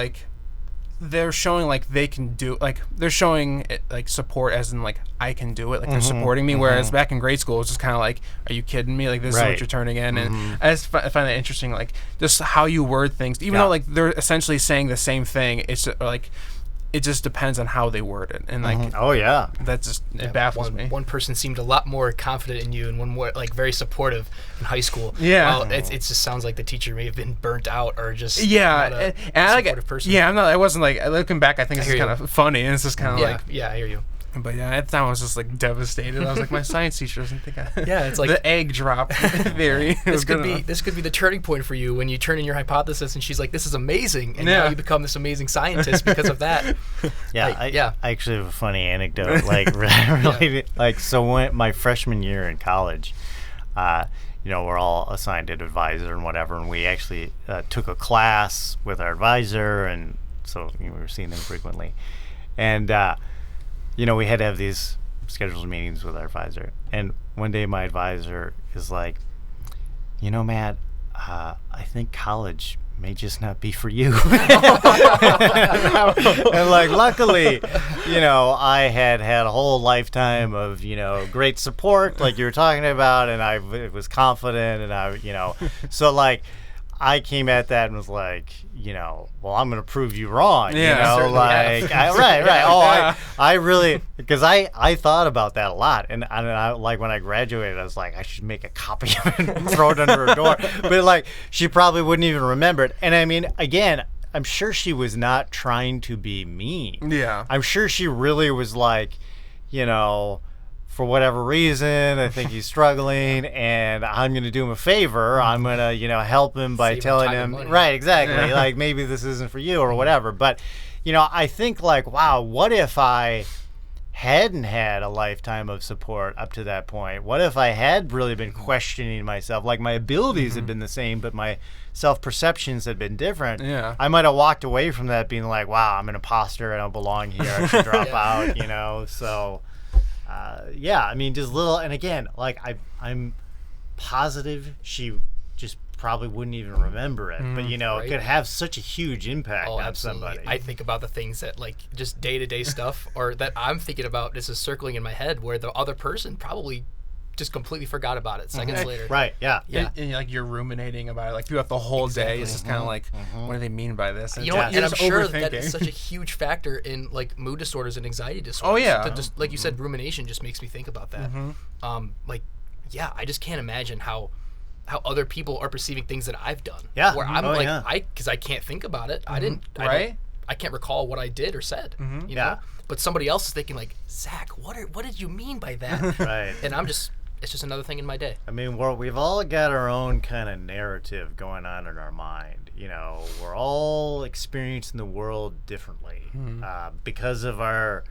they're showing they can do they're showing support as in I can do it, they're supporting me, whereas back in grade school it was just kind of are you kidding me, this is what you're turning in. And I just find that interesting, just how you word things, even though they're essentially saying the same thing. It's it just depends on how they word it, and like Oh yeah. that just it baffles me. One person seemed a lot more confident in you, and one more like very supportive in high school. Yeah. Well, it just sounds like the teacher may have been burnt out or just Yeah, not a and I supportive person. Yeah, I'm not. I wasn't like looking back. I think it's hear kind of funny, and it's just kind of Yeah, like. yeah, I hear you. But yeah, at the time I was just like devastated. I was like, my science teacher doesn't think I. Yeah, it's like the egg drop theory. this could be the turning point for you when you turn in your hypothesis, and she's like, "This is amazing," and now you become this amazing scientist because of that. Yeah, Like, I actually have a funny anecdote. Like, really, like, so when my freshman year in college, we're all assigned an advisor and whatever, and we actually took a class with our advisor, and so we were seeing them frequently, and we had to have these scheduled meetings with our advisor. And one day my advisor is like, Matt, I think college may just not be for you. And like, luckily, I had a whole lifetime of, great support like you were talking about, and I was confident, and so like, I came at that and was like, well, I'm going to prove you wrong, like, right. Oh, I really, because I thought about that a lot. And I, like, when I graduated, I was like, I should make a copy of it and throw it under her door. But like, she probably wouldn't even remember it. And I mean, again, I'm sure she was not trying to be mean. Yeah. I'm sure she really was like, for whatever reason, I think he's struggling, and I'm going to do him a favor. I'm going to, help him by Save him telling time and him, money. right, exactly, like, maybe this isn't for you or whatever. But, I think, like, wow, what if I hadn't had a lifetime of support up to that point? What if I had really been questioning myself? Like, my abilities had been the same, but my self-perceptions had been different. Yeah. I might have walked away from that being like, wow, I'm an imposter, I don't belong here, I should drop out, so... I mean, just little, and again, like, I'm positive she just probably wouldn't even remember it, but Right. it could have such a huge impact on Absolutely. somebody. I think about the things that, like, just day-to-day stuff, or that I'm thinking about, this is circling in my head, where the other person probably just completely forgot about it seconds later. Right, yeah. And like, you're ruminating about it like throughout the whole day. It's just kind of like, what do they mean by this? And You know what? you're And I'm just sure that overthinking. is such a huge factor in, like, mood disorders and anxiety disorders. Oh, yeah. That just, like you said, rumination just makes me think about that. I just can't imagine how other people are perceiving things that I've done. Yeah. Where I'm Oh, because I can't think about it. Right? I can't recall what I did or said. You know? But somebody else is thinking, like, Zach, what did you mean by that? Right. And it's just another thing in my day. I mean, we've all got our own kind of narrative going on in our mind. We're all experiencing the world differently because of our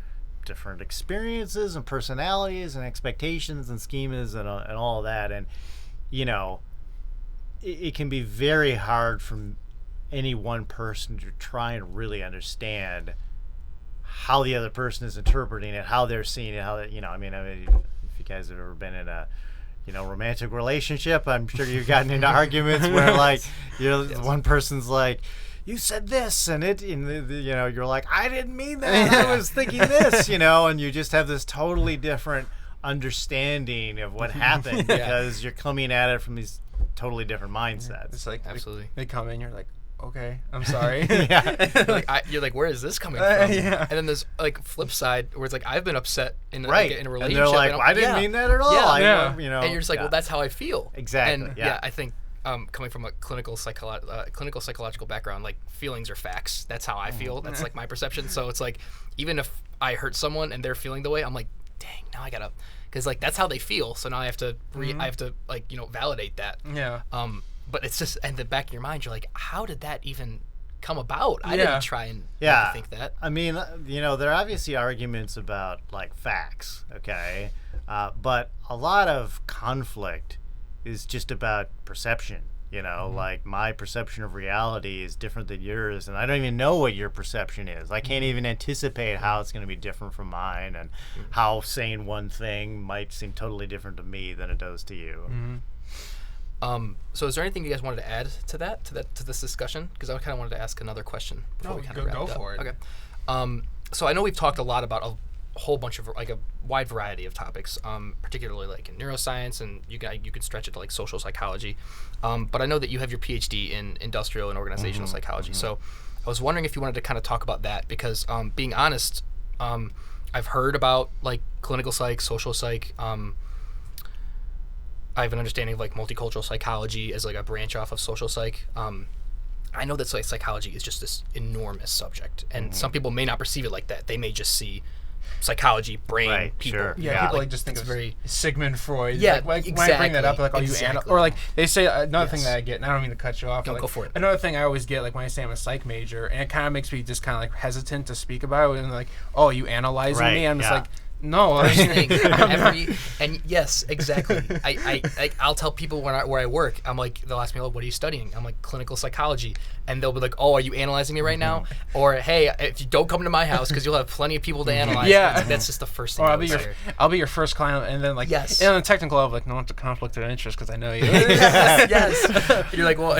different experiences and personalities and expectations and schemas and all of that. And, it can be very hard for any one person to try and really understand how the other person is interpreting it, how they're seeing it, how that, I mean, if you guys have ever been in a, romantic relationship, I'm sure you've gotten into arguments where, like, one person's like, you said this, and you're like, I didn't mean that, I was thinking this, and you just have this totally different understanding of what happened because you're coming at it from these totally different mindsets. It's like, Absolutely. they come in, you're like, okay, I'm sorry. You're like, where is this coming from? Yeah. And then there's, like, flip side where it's like, I've been upset in a And relationship. they're like, and I didn't mean that at all. Yeah. And you're just like, well, that's how I feel. Exactly, And yeah. I think coming from a clinical psychological background, like, feelings are facts. That's how I feel. That's, like, my perception. So it's like, even if I hurt someone and they're feeling the way, I'm like, dang, now I gotta, because, like, that's how they feel. So now I have to like, validate that. Yeah. But it's just in the back of your mind, you're like, how did that even come about? I Yeah. didn't try and think that. I mean, there are obviously arguments about, like, facts, okay? But a lot of conflict is just about perception, like, my perception of reality is different than yours, and I don't even know what your perception is. I can't even anticipate how it's going to be different from mine, and how saying one thing might seem totally different to me than it does to you. So is there anything you guys wanted to add to this discussion? Because I kind of wanted to ask another question before we kind of wrap go up. for it. Okay. So I know we've talked a lot about a whole bunch of, like, a wide variety of topics, particularly, like, in neuroscience, and you could stretch it to, like, social psychology. But I know that you have your PhD in industrial and organizational psychology. So I was wondering if you wanted to kind of talk about that because, being honest, I've heard about like clinical psych, social psych. I have an understanding of like multicultural psychology as like a branch off of social psych. I know that psychology is just this enormous subject, and some people may not perceive it like that. They may just see psychology, brain, people. Sure. Yeah, people like just think it's of very Sigmund Freud. Yeah, like, when I bring that up, like, oh, exactly. or like they say another Yes. thing that I get, and I don't mean to cut you off. No, like, go for it. Another thing I always get, like when I say I'm a psych major, and it kind of makes me just kind of like hesitant to speak about it, and like, oh, you analyzing me? I'm just like, no. And yes, exactly. I'll tell people where I work. I'm like, they'll ask me, "Oh, what are you studying?" I'm like, clinical psychology, and they'll be like, "Oh, are you analyzing me right now?" Or, "Hey, if you don't come to my house, because you'll have plenty of people to analyze." Yeah. That's just the first thing. Or I'll be your first client, and then like, yes. And on the technical level, like, no one's a conflict of interest because I know you. yes. You're like, well,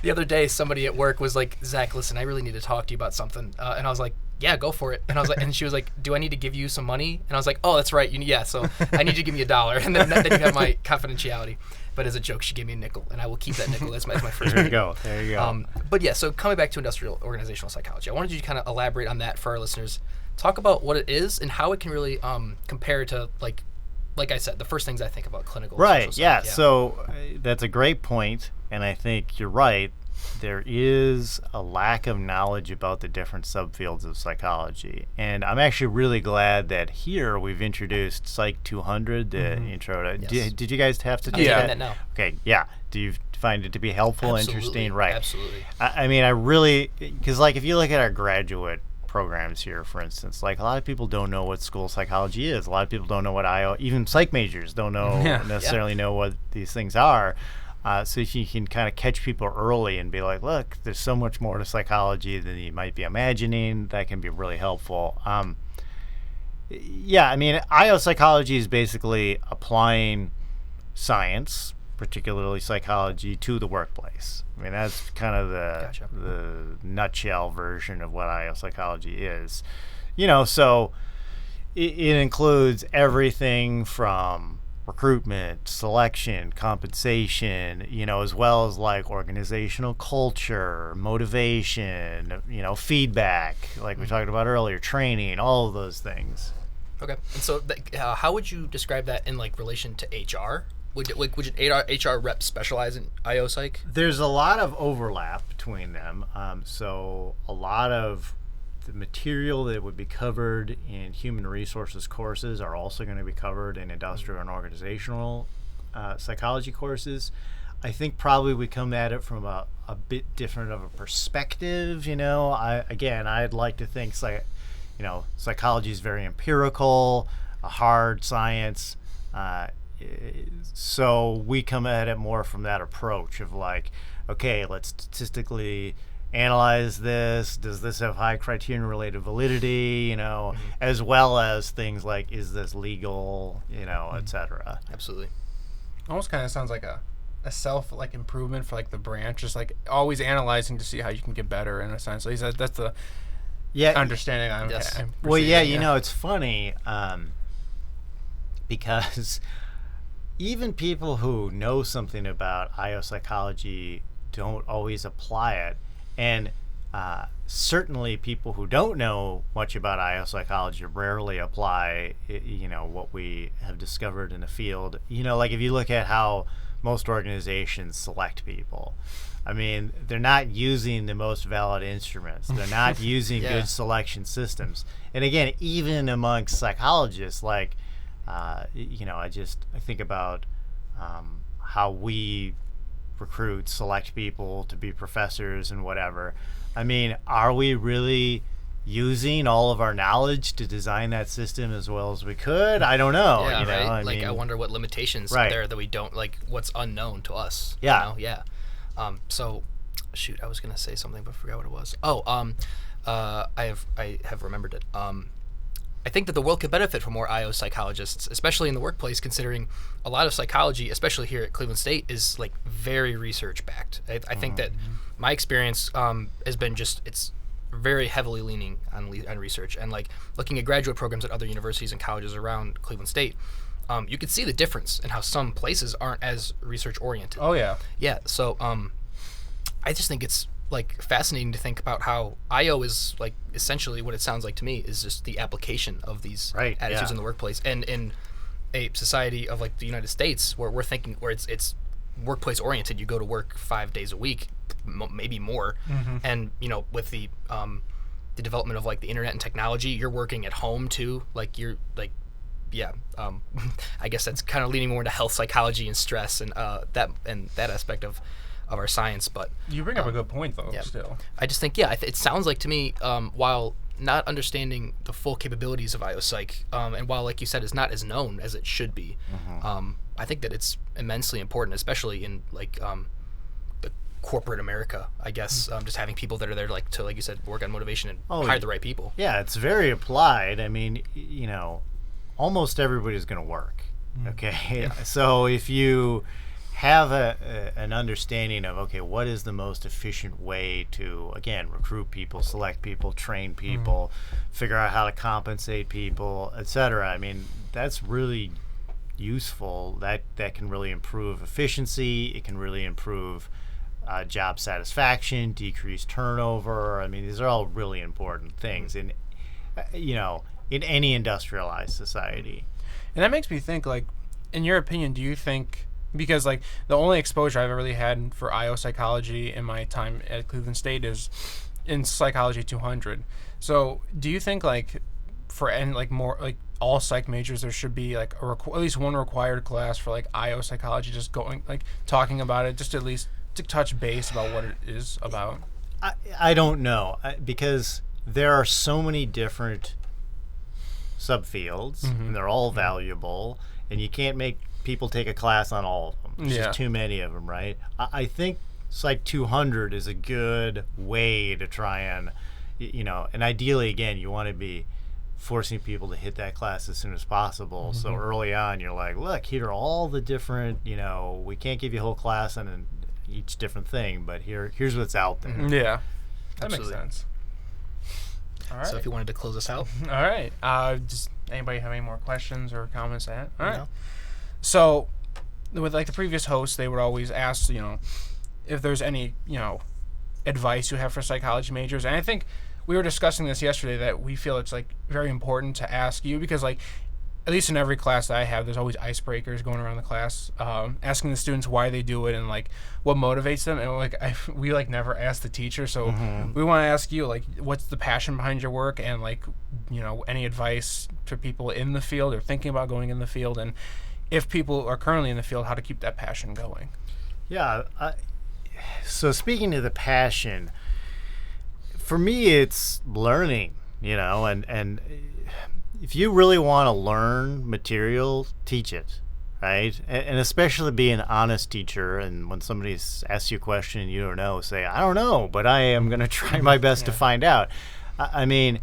the other day somebody at work was like, "Zach, listen, I really need to talk to you about something," and I was like, "Yeah, go for it." And I was like, and she was like, "Do I need to give you some money?" And I was like, "Oh, that's right. Yeah, so I need you to give me $1." And then you have my confidentiality. But as a joke, she gave me a nickel, and I will keep that nickel. That's my first. There you go. There you go. But yeah, so coming back to industrial organizational psychology, I wanted you to kind of elaborate on that for our listeners. Talk about what it is and how it can really compare to like I said, the first things I think about clinical. Right. Social Yeah. psych, So that's a great point, and I think you're right. There is a lack of knowledge about the different subfields of psychology. And I'm actually really glad that here we've introduced Psych 200, the intro to... Yes. Did you guys have to I'm take taking that? that now. Okay, yeah. Do you find it to be helpful, interesting? Right. Absolutely. I mean, I really... Because, like, if you look at our graduate programs here, for instance, like, a lot of people don't know what school psychology is. A lot of people don't know what even psych majors don't know necessarily know what these things are. So if you can kind of catch people early and be like, look, there's so much more to psychology than you might be imagining, that can be really helpful. Yeah, I mean, IO psychology is basically applying science, particularly psychology, to the workplace. I mean, that's kind of the nutshell version of what IO psychology is. So it includes everything from recruitment, selection, compensation, as well as like organizational culture, motivation, feedback, like we talked about earlier, training, all of those things. Okay. And so how would you describe that in like relation to HR? Would HR reps specialize in IO psych? There's a lot of overlap between them. So a lot of the material that would be covered in human resources courses are also going to be covered in industrial and organizational psychology courses. I think probably we come at it from a bit different of a perspective. I'd like to think psychology is very empirical, a hard science. So we come at it more from that approach of like, okay, let's statistically analyze this. Does this have high criterion related validity, as well as things like, is this legal, etc. Absolutely. Almost kind of sounds like a self like improvement for like the branch, just like always analyzing to see how you can get better in a sense. At least that's the understanding I'm well, it's funny because even people who know something about IO psychology don't always apply it. And certainly people who don't know much about IO psychology rarely apply, what we have discovered in the field. Like if you look at how most organizations select people, I mean, they're not using the most valid instruments. They're not using good selection systems. And again, even amongst psychologists, like, I think about how we select people to be professors and whatever. I mean, are we really using all of our knowledge to design that system as well as we could? I don't know. Yeah, right. I wonder what limitations are there that we don't, like, what's unknown to us. Yeah. So, shoot, I was gonna say something but I forgot what it was. I have remembered it. I think that the world could benefit from more IO psychologists, especially in the workplace, considering a lot of psychology, especially here at Cleveland State, is like very research backed. I think that my experience has been it's very heavily leaning on research, and like looking at graduate programs at other universities and colleges around Cleveland State, you could see the difference in how some places aren't as research oriented. Oh yeah. Yeah. So I just think it's like fascinating to think about how IO is like essentially what it sounds like to me is just the application of these attitudes in the workplace, and in a society of like the United States where we're thinking where it's workplace oriented. You go to work 5 days a week, maybe more, and with the development of like the internet and technology, you're working at home too. Like you're like, I guess that's kind of leaning more into health psychology and stress and that aspect of our science. But you bring up a good point though. Still, I just think it sounds like to me, while not understanding the full capabilities of IOPsych, and while like you said is not as known as it should be, I think that it's immensely important, especially in like the corporate America, I guess. Just having people that are there like you said, work on motivation and hire the right people. Yeah, it's very applied. I mean, almost everybody's going to work. Okay, so if you have an understanding of, okay, what is the most efficient way to, again, recruit people, select people, train people, figure out how to compensate people, etc. I mean, that's really useful. That can really improve efficiency. It can really improve job satisfaction, decrease turnover. I mean, these are all really important things in any industrialized society. And that makes me think, like, in your opinion, do you think, because like the only exposure I've ever really had for IO psychology in my time at Cleveland State is in Psychology 200. So do you think like for more like all psych majors there should be like at least one required class for like IO psychology, just going like talking about it, just at least to touch base about what it is about? I don't know, because there are so many different subfields and they're all valuable, and you can't make people take a class on all of them. There's just too many of them, right? I think Psych 200 is a good way to try and, and ideally, again, you want to be forcing people to hit that class as soon as possible. So early on, you're like, look, here are all the different, we can't give you a whole class on each different thing, but here's what's out there. Yeah, that Absolutely. makes sense. All right. So if you wanted to close us out. All right. Just anybody have any more questions or comments to that? All right. No. So with like the previous hosts, they would always ask, if there's any, advice you have for psychology majors. And I think we were discussing this yesterday, that we feel it's like very important to ask you, because like at least in every class that I have, there's always icebreakers going around the class, asking the students why they do it and like what motivates them. And like we like never ask the teacher, so we want to ask you, like, what's the passion behind your work, and like any advice to people in the field or thinking about going in the field, and if people are currently in the field, how to keep that passion going. Yeah. So speaking of the passion, for me, it's learning, and if you really want to learn material, teach it, right? And especially be an honest teacher. And when somebody asks you a question and you don't know, say, I don't know, but I am going to try my best to find out. I mean,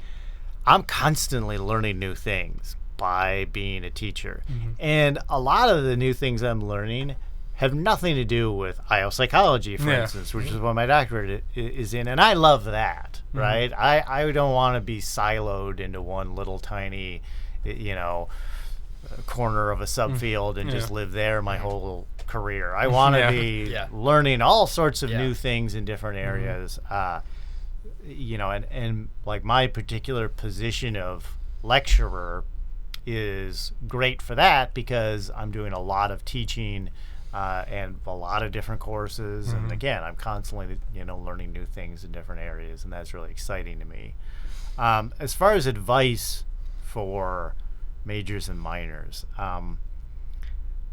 I'm constantly learning new things by being a teacher. And a lot of the new things I'm learning have nothing to do with IO psychology, for instance, which is what my doctorate is in. And I love that, right? I don't want to be siloed into one little tiny, corner of a subfield and just live there my whole career. I want to be learning all sorts of new things in different areas. And like my particular position of lecturer is great for that, because I'm doing a lot of teaching and a lot of different courses, and again, I'm constantly learning new things in different areas, and that's really exciting to me. As far as advice for majors and minors,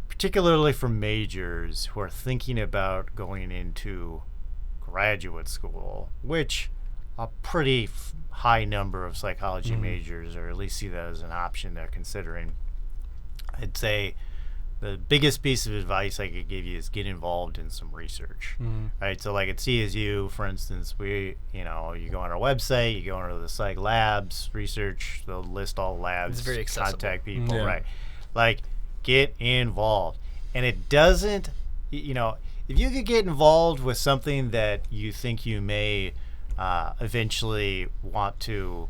particularly for majors who are thinking about going into graduate school, which a pretty high number of psychology majors, or at least see that as an option they're considering, I'd say the biggest piece of advice I could give you is get involved in some research, right? So like at CSU, for instance, you go on our website, you go into the psych labs, research, they'll list all labs, it's very accessible. Contact people, right? Like, get involved. And it doesn't, if you could get involved with something that you think you may eventually want to,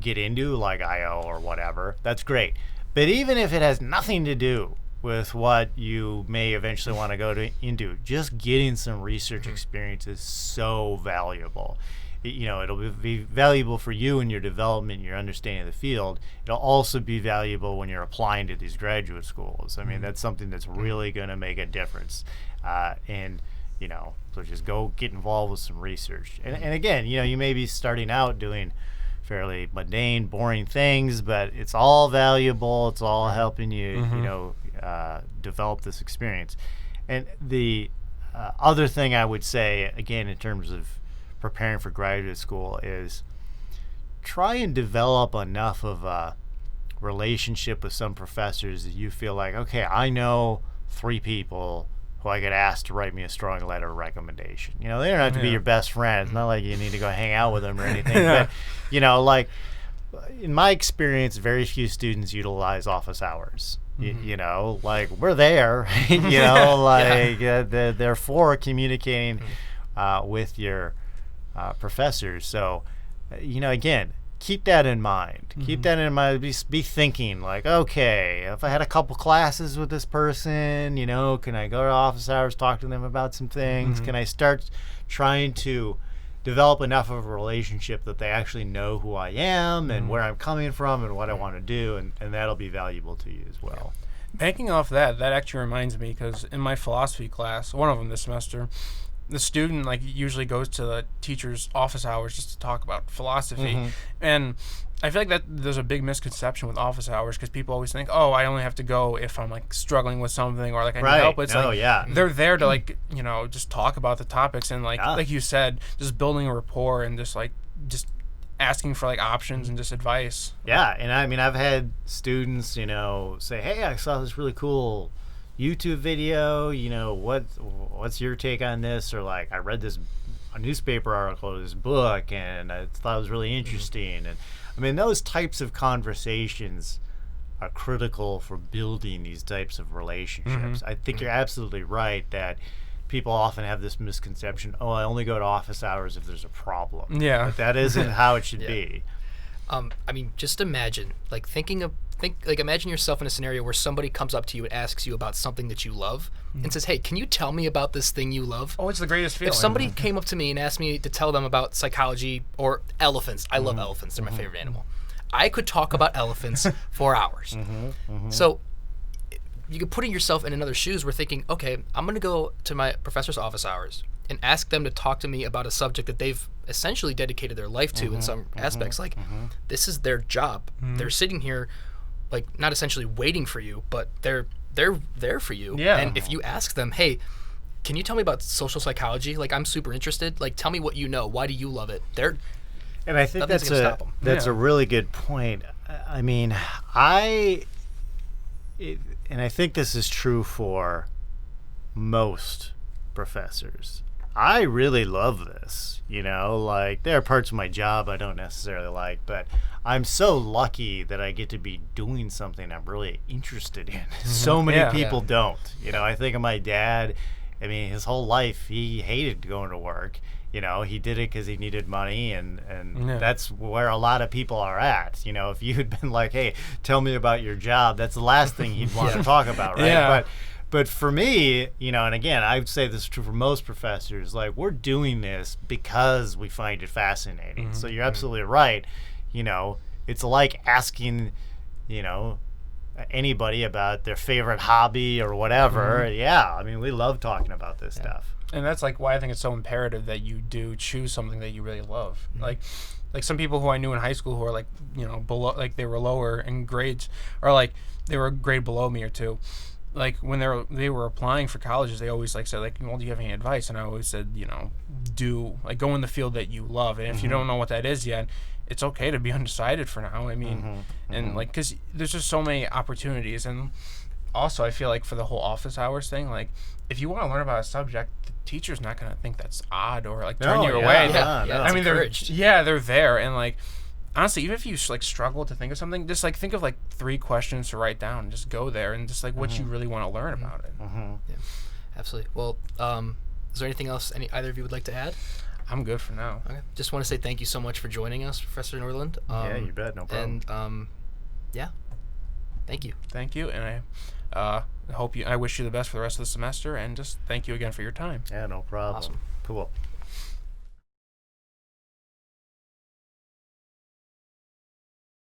get into, like IO or whatever, that's great. But even if it has nothing to do with what you may eventually want to go into, just getting some research experience is so valuable. It'll be valuable for you in your development, your understanding of the field. It'll also be valuable when you're applying to these graduate schools. I mean, that's something that's really going to make a difference. So just go get involved with some research. And again, you may be starting out doing fairly mundane, boring things, but it's all valuable. It's all helping you, develop this experience. And the other thing I would say, again, in terms of preparing for graduate school, is try and develop enough of a relationship with some professors that you feel like, okay, I know 3 people who I could ask to write me a strong letter of recommendation. They don't have to be your best friend. It's not like you need to go hang out with them or anything. But, like in my experience, very few students utilize office hours. Like we're there, they're for communicating with your professors. So, again, keep that in mind. Keep that in mind. Be thinking like, okay, if I had a couple classes with this person, can I go to office hours, talk to them about some things? Can I start trying to develop enough of a relationship that they actually know who I am and where I'm coming from and what I want to do, and that'll be valuable to you as well. Banking off that actually reminds me, because in my philosophy class, one of them this semester, the student usually goes to the teacher's office hours just to talk about philosophy. And I feel like that there's a big misconception with office hours, because people always think, oh, I only have to go if I'm struggling with something or I need help. It's they're there to just talk about the topics, and like you said, just building a rapport and just asking for options and just advice. Yeah, and I mean, I've had students, say, hey, I saw this really cool YouTube video, what's your take on this? Or I read a newspaper article, this book, and I thought it was really interesting. And I mean, those types of conversations are critical for building these types of relationships. I think you're absolutely right that people often have this misconception, oh, I only go to office hours if there's a problem. Yeah. But that isn't how it should be. I mean, just imagine, imagine yourself in a scenario where somebody comes up to you and asks you about something that you love and says, hey, can you tell me about this thing you love? Oh, it's the greatest feeling. If somebody came up to me and asked me to tell them about psychology or elephants, I love elephants, they're my favorite animal. I could talk about elephants for hours. So you could put yourself in another shoes. We're thinking, okay, I'm going to go to my professor's office hours and ask them to talk to me about a subject that they've essentially dedicated their life to in some aspects. This is their job. They're sitting here, not essentially waiting for you, but they're there for you. Yeah. And if you ask them, hey, can you tell me about social psychology? I'm super interested. Tell me what you know. Why do you love it? And I think that's a really good point. I mean, and I think this is true for most professors. I really love this, there are parts of my job I don't necessarily like, but I'm so lucky that I get to be doing something I'm really interested in. So many people don't. I think of my dad. I mean, his whole life he hated going to work. He did it because he needed money, and that's where a lot of people are at. If you had been like, hey, tell me about your job, that's the last thing he'd want to talk about, right? Yeah. But for me, and again, I would say this is true for most professors, we're doing this because we find it fascinating. So you're absolutely right. It's like asking, anybody about their favorite hobby or whatever. Yeah, I mean, we love talking about this stuff. And that's why I think it's so imperative that you do choose something that you really love. Like some people who I knew in high school who are below, they were lower in grades, or they were a grade below me or two. When they were applying for colleges, they always said well, do you have any advice? And I always said, go in the field that you love, and if you don't know what that is yet, it's okay to be undecided for now. I mean, and because there's just so many opportunities. And also I feel for the whole office hours thing, if you want to learn about a subject, the teacher's not going to think that's odd or turn you away. I mean, they're there, and honestly, even if you struggle to think of something, just think of 3 questions to write down and just go there and just what you really want to learn about it. Yeah, absolutely. Well, is there anything else either of you would like to add? I'm good for now. Okay. Just want to say thank you so much for joining us, Professor Nordlund. Yeah, you bet. No problem. And yeah. Thank you. Thank you, and I wish you the best for the rest of the semester, and just thank you again for your time. Yeah, no problem. Awesome. Cool.